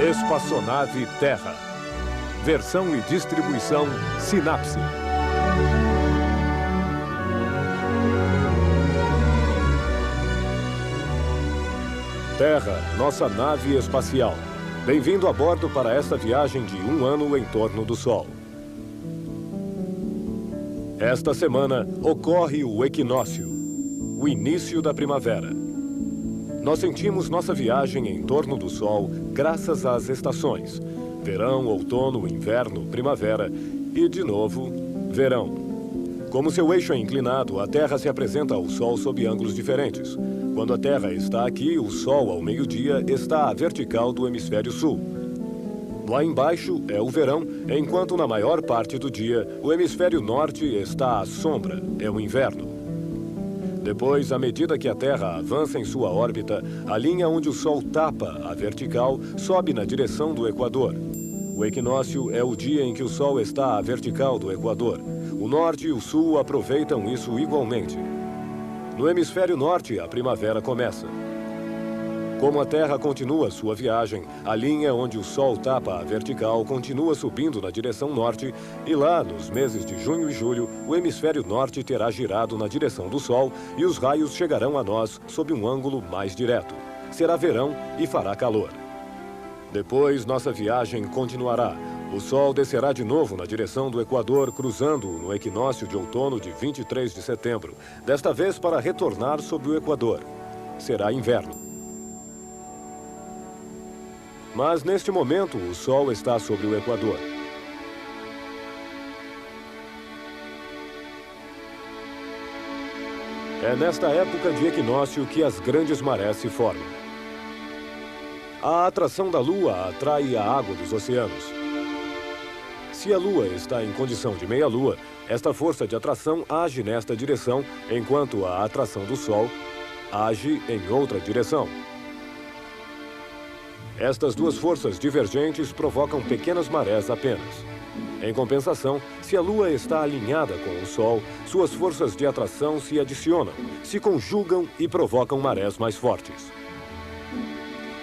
Espaçonave Terra. Versão e distribuição Sinapse. Terra, nossa nave espacial. Bem-vindo a bordo para esta viagem de 1 ano em torno do Sol. Esta semana ocorre o equinócio, o início da primavera. Nós sentimos nossa viagem em torno do Sol graças às estações: verão, outono, inverno, primavera e, de novo, verão. Como seu eixo é inclinado, a Terra se apresenta ao Sol sob ângulos diferentes. Quando a Terra está aqui, o Sol, ao meio-dia, está à vertical do hemisfério sul. Lá embaixo é o verão, enquanto na maior parte do dia, o hemisfério norte está à sombra, é o inverno. Depois, à medida que a Terra avança em sua órbita, a linha onde o Sol tapa a vertical sobe na direção do Equador. O equinócio é o dia em que o Sol está à vertical do Equador. O norte e o sul aproveitam isso igualmente. No hemisfério norte, a primavera começa. Como a Terra continua sua viagem, a linha onde o Sol tapa a vertical continua subindo na direção norte e lá, nos meses de junho e julho, o hemisfério norte terá girado na direção do Sol e os raios chegarão a nós sob um ângulo mais direto. Será verão e fará calor. Depois, nossa viagem continuará. O Sol descerá de novo na direção do Equador, cruzando-o no equinócio de outono de 23 de setembro, desta vez para retornar sob o Equador. Será inverno. Mas, neste momento, o Sol está sobre o Equador. É nesta época de equinócio que as grandes marés se formam. A atração da Lua atrai a água dos oceanos. Se a Lua está em condição de meia-lua, esta força de atração age nesta direção, enquanto a atração do Sol age em outra direção. Estas duas forças divergentes provocam pequenas marés apenas. Em compensação, se a Lua está alinhada com o Sol, suas forças de atração se adicionam, se conjugam e provocam marés mais fortes.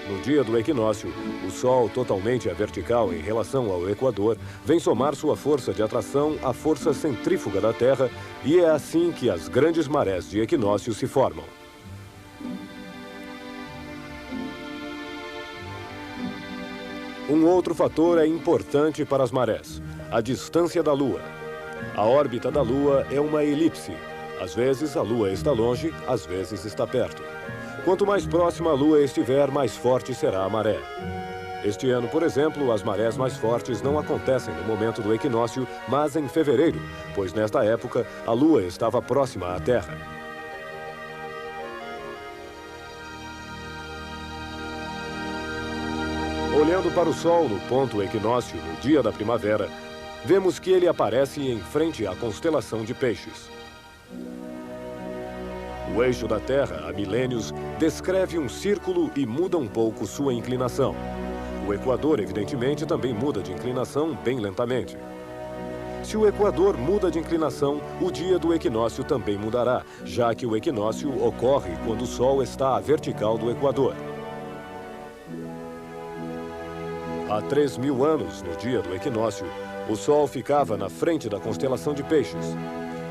No dia do equinócio, o Sol, totalmente à vertical em relação ao Equador, vem somar sua força de atração à força centrífuga da Terra e é assim que as grandes marés de equinócio se formam. Um outro fator é importante para as marés: a distância da Lua. A órbita da Lua é uma elipse. Às vezes a Lua está longe, às vezes está perto. Quanto mais próxima a Lua estiver, mais forte será a maré. Este ano, por exemplo, as marés mais fortes não acontecem no momento do equinócio, mas em fevereiro, pois nesta época a Lua estava próxima à Terra. Olhando para o Sol no ponto equinócio, no dia da primavera, vemos que ele aparece em frente à constelação de Peixes. O eixo da Terra, há milênios, descreve um círculo e muda um pouco sua inclinação. O Equador, evidentemente, também muda de inclinação bem lentamente. Se o Equador muda de inclinação, o dia do equinócio também mudará, já que o equinócio ocorre quando o Sol está à vertical do Equador. Há 3.000 anos, no dia do equinócio, o Sol ficava na frente da constelação de Peixes.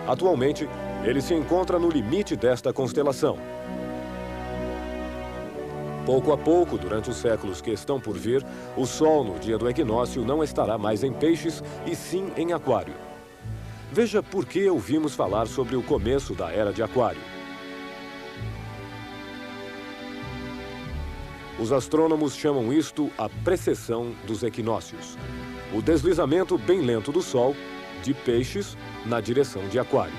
Atualmente, ele se encontra no limite desta constelação. Pouco a pouco, durante os séculos que estão por vir, o Sol, no dia do equinócio, não estará mais em Peixes, e sim em Aquário. Veja por que ouvimos falar sobre o começo da Era de Aquário. Os astrônomos chamam isto a precessão dos equinócios. O deslizamento bem lento do Sol, de Peixes, na direção de Aquário.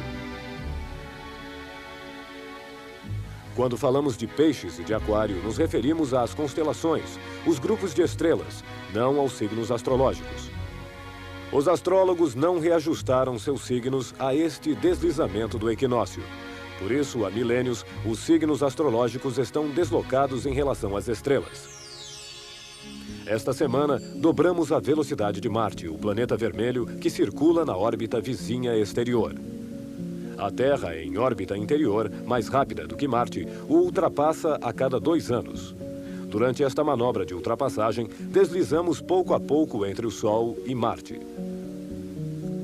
Quando falamos de Peixes e de Aquário, nos referimos às constelações, os grupos de estrelas, não aos signos astrológicos. Os astrólogos não reajustaram seus signos a este deslizamento do equinócio. Por isso, há milênios, os signos astrológicos estão deslocados em relação às estrelas. Esta semana, dobramos a velocidade de Marte, o planeta vermelho que circula na órbita vizinha exterior. A Terra, em órbita interior, mais rápida do que Marte, o ultrapassa a cada 2 anos. Durante esta manobra de ultrapassagem, deslizamos pouco a pouco entre o Sol e Marte.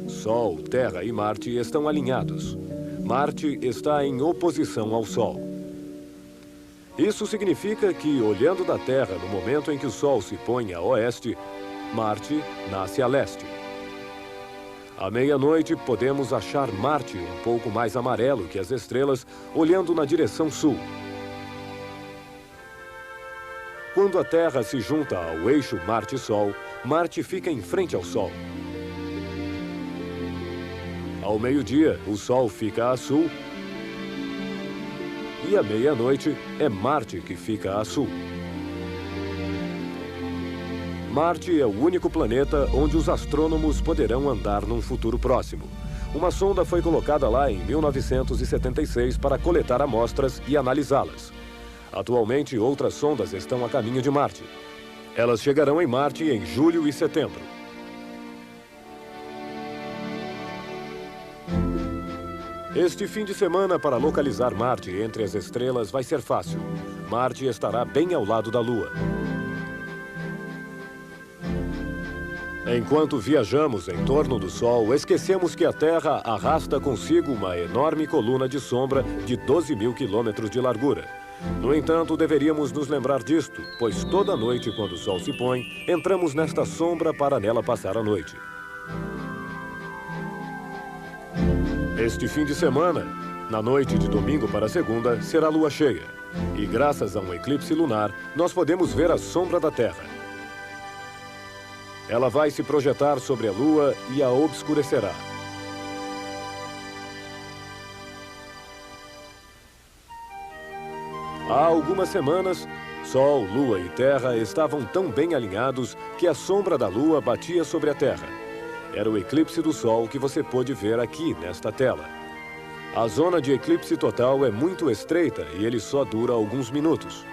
Sol, Terra e Marte estão alinhados. Marte está em oposição ao Sol. Isso significa que, olhando da Terra no momento em que o Sol se põe a oeste, Marte nasce a leste. À meia-noite, podemos achar Marte um pouco mais amarelo que as estrelas, olhando na direção sul. Quando a Terra se junta ao eixo Marte-Sol, Marte fica em frente ao Sol. Ao meio-dia, o Sol fica a sul e à meia-noite é Marte que fica a sul. Marte é o único planeta onde os astrônomos poderão andar num futuro próximo. Uma sonda foi colocada lá em 1976 para coletar amostras e analisá-las. Atualmente, outras sondas estão a caminho de Marte. Elas chegarão em Marte em julho e setembro. Este fim de semana para localizar Marte entre as estrelas vai ser fácil. Marte estará bem ao lado da Lua. Enquanto viajamos em torno do Sol, esquecemos que a Terra arrasta consigo uma enorme coluna de sombra de 12 mil quilômetros de largura. No entanto, deveríamos nos lembrar disto, pois toda noite, quando o Sol se põe, entramos nesta sombra para nela passar a noite. Este fim de semana, na noite de domingo para segunda, será lua cheia. E graças a um eclipse lunar, nós podemos ver a sombra da Terra. Ela vai se projetar sobre a Lua e a obscurecerá. Há algumas semanas, Sol, Lua e Terra estavam tão bem alinhados que a sombra da Lua batia sobre a Terra. Era o eclipse do Sol que você pôde ver aqui nesta tela. A zona de eclipse total é muito estreita e ele só dura alguns minutos.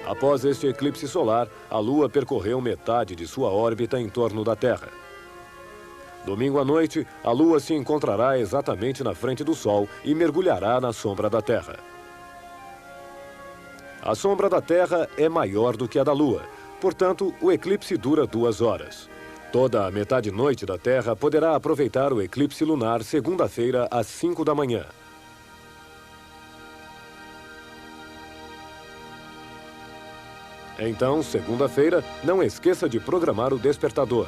Após este eclipse solar, a Lua percorreu metade de sua órbita em torno da Terra. Domingo à noite, a Lua se encontrará exatamente na frente do Sol e mergulhará na sombra da Terra. A sombra da Terra é maior do que a da Lua, portanto, o eclipse dura 2 horas. Toda a metade-noite da Terra poderá aproveitar o eclipse lunar segunda-feira às 5 da manhã. Então, segunda-feira, não esqueça de programar o despertador.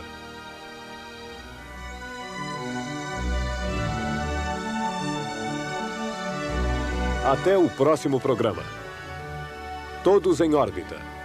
Até o próximo programa. Todos em órbita.